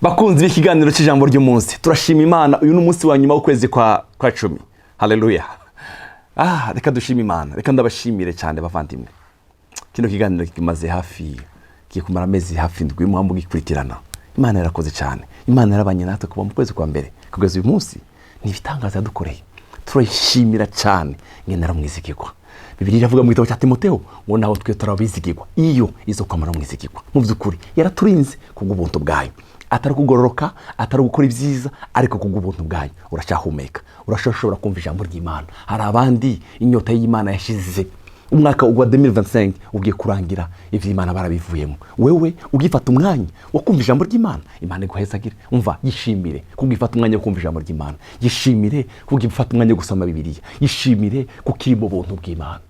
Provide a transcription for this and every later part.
bakunzi b'ikiganiro cy'ijambo ry'umunsi, turashima Imana. Uyu ni umunsi wa nyuma w'ukwezi kwa 10. Haleluya. Reka dushima Imana. Reka ndabashimire cyane bavandimwe. Kino kiganiro kimaze hafi kumara amezi hafi ndwi muhambu gikurikirana. Imana yarakoze cyane. Imana yarabanye natwe kuva mu kwezi kwa mbere kugeza uyu munsi. Ni ibitangaza yadukoreye. Turayishimira cyane nge naramwizigirwa. Bibiliya iravuga mu gitabo cya Timoteyo ngo naho twe turabizigirwa iyo izo kwamara mwizigirwa. Mu byukuri yaraturinze kubw'ubuntu bwayo. Atari kugororoka, atari gukora ibyiza, ariko kubw'ubuntu bwayo uracyahumeka. Urashobora kumva ijambo ry'Imana. Hari abandi inyota y'Imana yashize. Umwaka wa 2025 ugiye kurangira, ivyo Imana barabivuyemo. Wewe ugifata umwanya wo kumva ijambo ry'Imana, Imana iguhezagire. Umva, yishimire kugifata umwanya wo kumva ijambo ry'Imana. Yishimire kugifata umwanya wo gusoma Bibiliya. Yishimire kukiri mu buntu bw'Imana.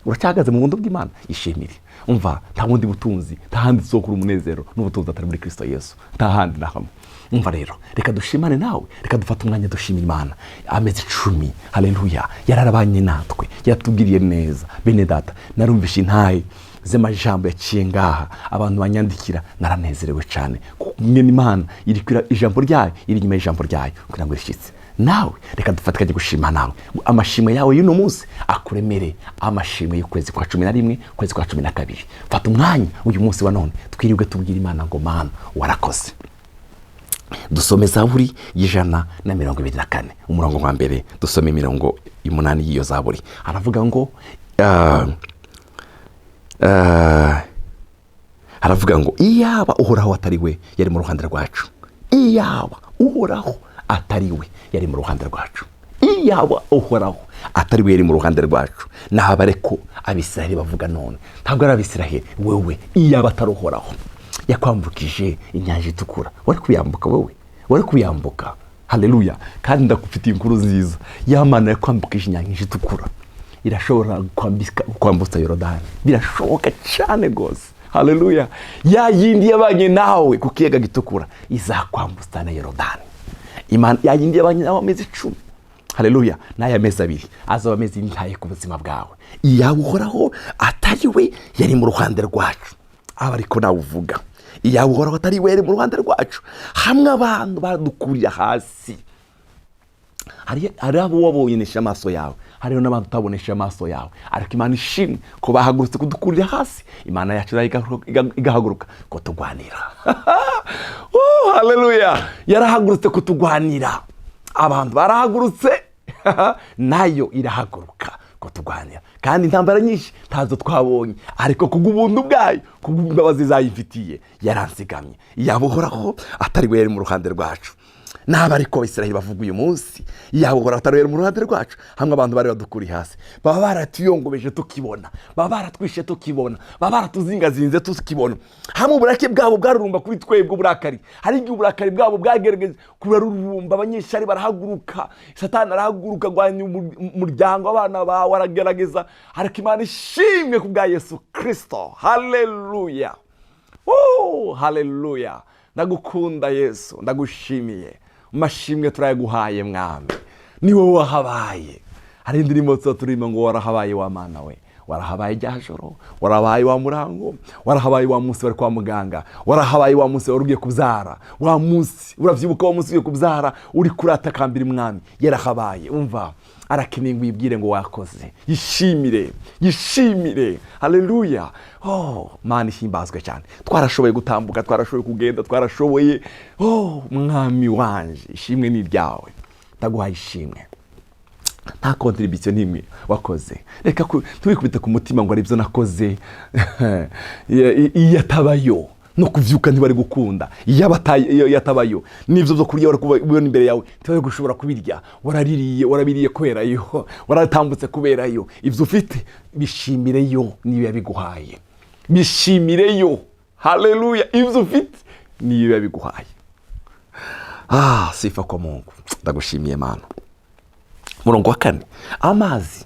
Uracyahagaze mu buntu bw'Imana, yishimire. Umva, nta bundi butunzi, nta handi sokura umunezero n'ubutunzi atari muri Kristo Yesu. Nta handi na hamwe. Umva rero, reka dushimane nawe, reka dufata umwanya dushima Imana. Amezi 10, haleluya, yararabanye natwe, yatubwiriye neza. Bene data, narumvishe intaye z'amajambo yaciye ngaha, abantu banyandikira, naranezerewe cyane. Kumenya Imana iri kwira ijambo ryayo, iri nyuma y'ijambo ryayo kugira ngo rishitse. Nawe reka dufate kaje gushima nawe. Amashimwe yawe y'uno munsi akuremere amashimwe y'ukwezi kwa 11, kwezi kwa 12. Fata umwanya uyu munsi wa none twiribwe tubwira Imana ngo Mana warakoze. Dusome Zaburi y'124 umurongo wa mbere, dusome imirongo 8 y'iyo Zaburi. Aravuga ngo iyaba uhoraho atari we yari mu ruhande rwacu. Iyaba uhoraho atari we yari mu ruhande rwacu. Iyaba uhoraho atari we yari mu ruhande rwacu. Nahabareko abisiraheli bavuga none. Ntabwo ari abisiraheli, wewe iyaba ataruhoraho yakwambukije inyanja itukura, wari kuyambuka wewe, wari kuyambuka. Haleluya. Kandi ndakufitiye inkuru nziza. Yamana yakwambukije inyanja itukura irashobora kwambutsa Yorodani. Birashoboka cyane gose. Haleluya. Ya yindi yabanye nawe ku kiyaga gitukura izakwambutsa na Yorodani. Imana ya yindi yabanye nawe amezi 10. Haleluya. N'aya mezi 2 azaba amezi ntaye ku buzima bwawe. Iyaba uhoraho atari we yari mu ruhande rwacu. Abariko nawe uvuga iyaba uhoraho atari we yari mu ruhande rwacu, hamwe abantu baradukurira hasi. Hari abo wabonesha amaso yawe, hariho n'abantu utabonesha amaso yawe, ariko Imana ishimwe ko bahagurutse kudukurira hasi. Imana yacu igahaguruka ko tugwanira. Haleluya. Yarahagurutse kutugwanira. Abantu barahagurutse nayo irahaguruka ko tugwanira. Kandi intambara nyinshi tazo twabonye, ariko kubw'ubuntu bwayo, kubw'imbabazi zayifitiye yaransigamye. Iyaba uhoraho atari we yari mu ruhande rwacu. Naba ariko Abisiraheli bavuga uyu munsi, iyaba uhoraho atari we yari mu ruhande rwacu, hamwe abantu bari badukuri hasi. Baba baratuyongobeje tukibona, baba baratwishe tukibona, baba baratuzingazinze tukibona. Hamwe uburake bwabo bwarurumba kuri twebwe uburakari. Hari igihe uburakari bwabo bwagerageza kurarurumba, abanyeshari barahaguruka, Satani arahaguruka gwanya umuryango, abana bawe aragerageza. Ariko Imana ishimwe ku bwa Yesu Kristo. Haleluya. Haleluya. Ndagukunda Yesu, ndagushimiye. Mashimwe turayaguhaye mwami. Ni wowe wahabaye. Hari indirimbo turimo ngo warahabaye wa Mana we. Warahabaye ryajoro, warahabaye wa murango, warahabaye wa munsi bari kwa muganga, warahabaye wa munsi warugiye kubyara, wa munsi uravyibuka wa munsi ugiye kubyara uri kuratakambira mwami. Yarahabaye. Umva, arakeneye ngo yibwire ngo wakoze. Yishimire, yishimire. Haleluya. Mana ihimbazwe cyane. Twarashoboye gutambuka, twarashoboye kugenda, twarashoboye. Mwami wanje, ishimwe ni ryawe. Ndaguhaye ishimwe. Nta contribution nimwe wakoze. Reka tubikubita ku mutima ngo aribyo nakoze. Yatabayo no kuvyuka ntibari gukunda. Yatabayo nivyo byo kurya wari kubona imbere yawe, tibaye gushobora kubirya. Warabiriye kwera yo, waratambutse kubera yo. Ivyo ufite bishimire yo niyo yabiguhaye. Bishimire yo. Haleluya. Ivyo ufite niyo yabiguhaye. Sifa kwa Mungu. Ndagushimiye Mana. Murongo wa 4, amazi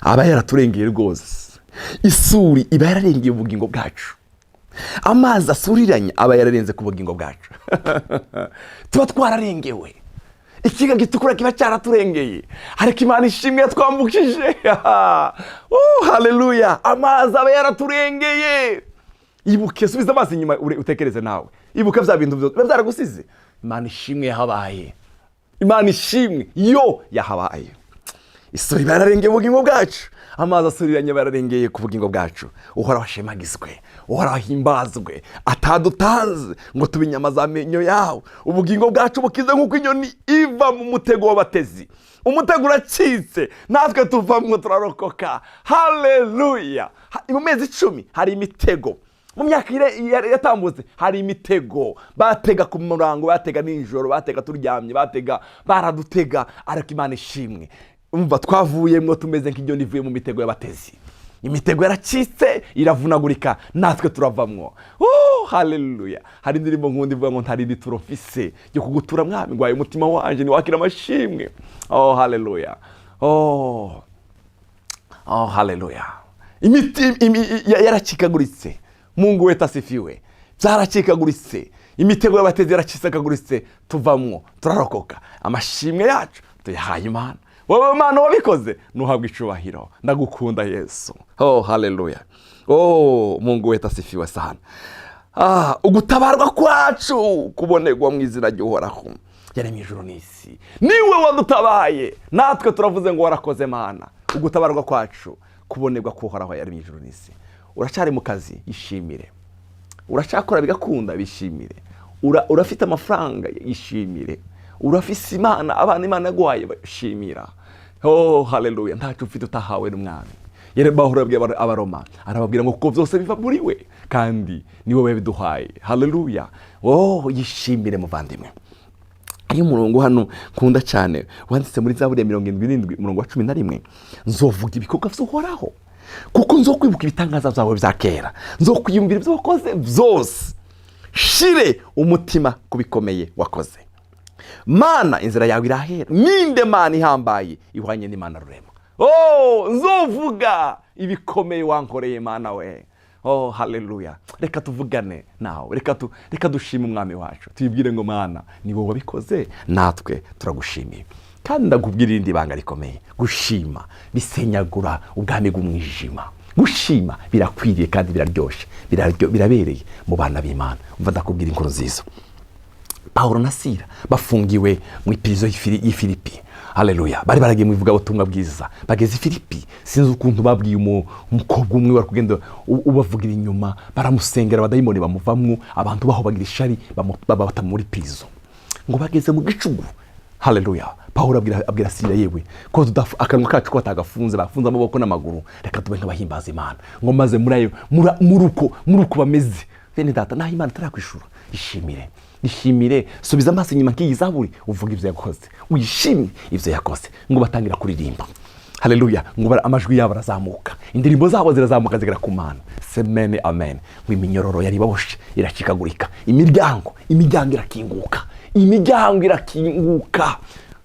aba yaraturengeye rwose. Isuri iba yararengeye ubugingo bwacu. Amazi asuriranye aba yararenze ku bugingo bwacu. Tuba twararengewe. Ikiga gitukura kiba cyaraturengeye, ariko Imana ishimwe twambukije. Haleluya. Amazi aba yaraturengeye. Ibuke, subiza amazi inyuma utekereze nawe. ibuka bya bintu byose biba byaragusize. Imana ishimwe yahabaye, Imana ishimwe yo yahabaye. Isuri bararengeye ubugingo bwacu, amazi asuriranye bararengeye ku bugingo bwacu. Uhora washemagizwe, uhora wahimbazwe, atadutanze ngo tube inyama z'amenyo yawe. Ubugingo bwacu bukize nk'uko inyoni iva mu mutego w'abatezi. Umutego uracitse, natwe tuvamwo turarokoka. Haleluya! Mu mezi 10 hari imitego, mu myaka yatambutse hari imitego. Batega ku murango, batega nijoro, batega turyamye, batega baradutega, ariko Imana ishimwe. Umva twavuyemwo tumeze nk'inyoni ivuye mu mitego y'abatezi. Imitego yaracitse iravunagurika, natwe turavamwo. Haleluya! Hari indirimbo nkundi ivuga ngo ntarindi turofise yo kugutura mwami, ngwaye umutima wanje ni wakira amashimwe. Haleluya! Haleluya! Yaracikaguritse. Mungu wetu asifiwe. Byaracikaguritse. Imitego y'abatezi yaracikaguritse, tuvamwo turarokoka. Amashimwe yacu tuyahaye Imana. Wowe Mana wabikoze, nuhabwa icubahiro. Ndagukunda Yesu. Haleluya. Mungu wetu asifiwe sana. Ugutabarwa kwacu kubonerwa mu izina ry'Uhoraho yaremye ijuru n'isi. Niwe wadutabaye, natwe turavuze ngo warakoze Mana. Ugutabarwa kwacu kubonerwa k'Uhoraho yaremye ijuru n'isi. Uracari mu kazi, ishimire. Uracakora bigakunda, bishimire. Urafite amafaranga, ishimire. Urafise Imana, abana Imana yaguhaye, bashimira. Haleluya! Ntacyo ufite utahawe n'umwami. Bahora abwira Abaroma, arababwira ngo kuko byose biva muri we kandi ni wowe biduhaye. Haleluya! Yishimire muvandimwe. Ayo murongo hano nkunda cyane wanditse muri Zaburi ya 77 umurongo wa 11, nzovuga ibikorwa by'Uhoraho kuko nzokwibuka ibitangaza byawe bya kera, nzokwiyumvira ibyo wakoze byose, shire umutima kubikomeye wakoze. Mana, inzira yawe irahera, ninde Mana ihambaye ihwanye n'Imana rurema. Nzovuga ibikomeye wankoreye Mana we. Haleluya! Reka tuvugane nawe, reka dushime umwami wacu, tuyibwire ngo Mana ni wowe wabikoze, natwe turagushimiye. Kandi ndakubwira irindi banga rikomeye, gushima bisenyagura ubwami bw'umwijima. Gushima birakwiriye kandi biraryoshe, birabereye mu bana b'Imana. Umva ndakubwira inkuru nziza. Paulo na Sila bafungiwe mu iprizo y'Ifilipi. Haleluya! Bari baragiye mu ivuga butumwa bwiza, bageze Filipi. Sinzi ukuntu babwiye umukobwa umwe wari kugenda ubavugira inyuma, baramusengera, abadayimoni bamuvamwo, abantu baho bagira ishari, babata muri prizo. Ngo bageze mu gicugu. Haleluya! Paulo abwira Sila, yewe ko akanwa kacu ko tagafunze, bafunze amaboko n'amaguru, reka tube nk'abahimbaza Imana. Ngo maze muruko bameze bene data, naho Imana tarakwishura. Ishimire, subiza amaso inyuma nk'iyi Zaburi, uvuga ibyo yakoze, uyishimye ibyo yakoze. Ngo batangira kuririmba. Haleluya! Ngo amajwi yabo arazamuka, indirimbo zabo zirazamuka zigera ku Mana. Semene amen. Ngo iminyororo yari baboshe iracikagurika, imiryango irakinguka.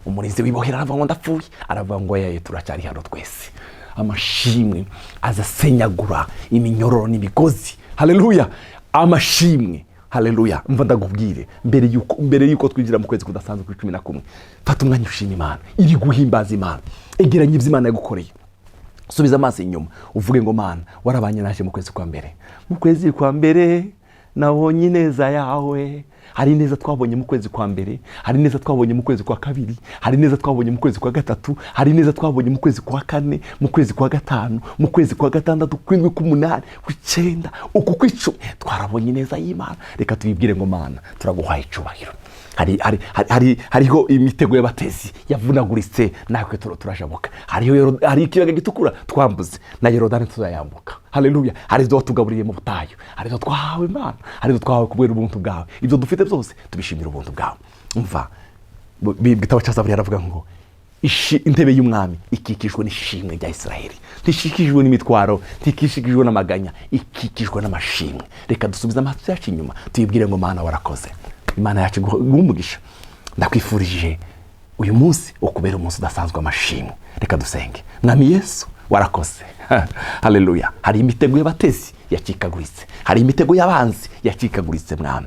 Umurinzi wibohera aravuga ngo ndapfuye, aravuga ngo yaye turacyari hano twese. Amashimwe azasenyagura iminyororo n'imigozi. Haleluya! Amashimwe. Haleluya! Mva ndagubwire, mbere yuko twinjira mu kwezi kudasanzwe kuri 11, fata umwanya ushima Imana, iri guhimbaza Imana, egeranya ibyo Imana yagukoreye. Subiza amaso inyuma, uvuge ngo Mana warabanye naje mu kwezi kwa mbere. Mu kwezi kwa mbere nabonye neza yawe. Hari neza twabonye mu kwezi kwa mbere, hari neza twabonye mu kwezi kwa kabiri, hari neza twabonye mu kwezi kwa gatatu, hari neza twabonye mu kwezi kwa kane, mu kwezi kwa gatanu, mu kwezi kwa gatandatu, kwindwi, k'umunani, kw'icenda, uku kw'icumi. Twarabonye neza y'Imana. Reka tuyibwire ngo Mana turaguhaye icubahiro. Hariho imitego y'abatezi yavunaguritse, natwe turashaboka. Hari ikiyaga gitukura twambuze, na Yorodani tuzayambuka. Haleluya! Hari ibyo watugaburiye mu butayu, hari ibyo twahawe Imana, hari ibyo twahawe kubera ubuntu bwawe. Ibyo dufite byose tubishimira ubuntu bwawe. Umva, igitabo cya Zaburi aravuga ngo intebe y'umwami ikikijwe n'ishimwe rya Isiraheli, ntikikijwe n'imitwaro, ntikikijwe n'amaganya, ikikijwe n'amashimwe. Reka dusubize amaso yacu inyuma, tuyibwire ngo Mana warakoze. Imana yacu guhumugisha. Ndakwifurije uyu munsi ukubera umunsi udasanzwe amashimwe. Reka dusenge. Mwami Yesu warakoze. Haleluya! Hari imitego y'abatezi yacikaguritse, hari imitego y'abanzi yacikaguritse Mwami.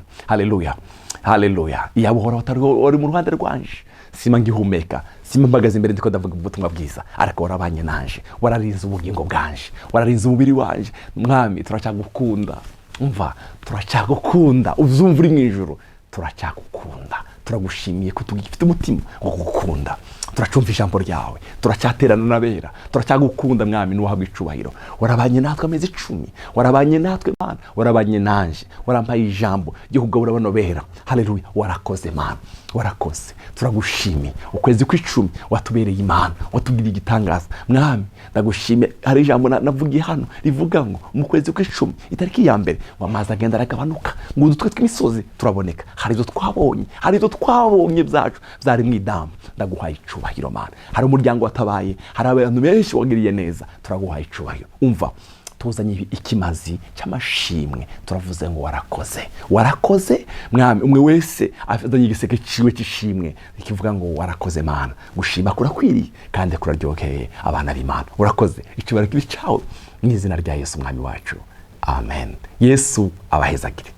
Haleluya! Iyabuhora wari mu ruhande rwanje, sima ngihumeka, sima mbagaze imbere ndiko ndavuga ubutumwa bwiza, ariko warabanye nanje, wararinze ubugingo bwanje, wararinze umubiri wanje. Mwami turacyagukunda. umva turacyagukunda, uzumva uri mu ijuru, turacyagukunda, turagushimiye ko tugifite umutima wo gukunda, turacumva ijambo ryawe, turacyaterana n'abera, turacyagukunda mwami n'uwahabwa icubahiro. Warabanye natwe amezi 10, warabanye natwe Mana, warabanye nanje, warampaye ijambo ryo kugabura bano bera. Haleluya, warakoze Mana, warakoze, turagushimiye. Ukwezi kw'icumi watubereye Imana, watugiriye igitangaza mwami, ndagushimiye. Hari ijambo navugiye hano rivuga ngo mu kwezi kw'icumi itariki ya mbere amazi agenda aragabanuka, ngo udutwe tw'imisozi turaboneka. Hari izo twabonye, hari izo twabonye byacu byari mu idamu. Ndaguhaye icubahiro Mana. Hari umuryango watabaye, hari abantu benshi wagiriye neza, turaguhaye icubahiro. Umva tuzanye ikimazi cy'amashimwe, turavuze ngo warakoze, warakoze mwami. Umwe wese afite igiseke ciwe cy'ishimwe kivuga ngo warakoze Mana. Gushima kurakwiriye kandi kuraryoheye abana b'Imana. Urakoze, icubahiro kibi cyawe mu izina rya Yesu mwami wacu, amen. Yesu abahezagire.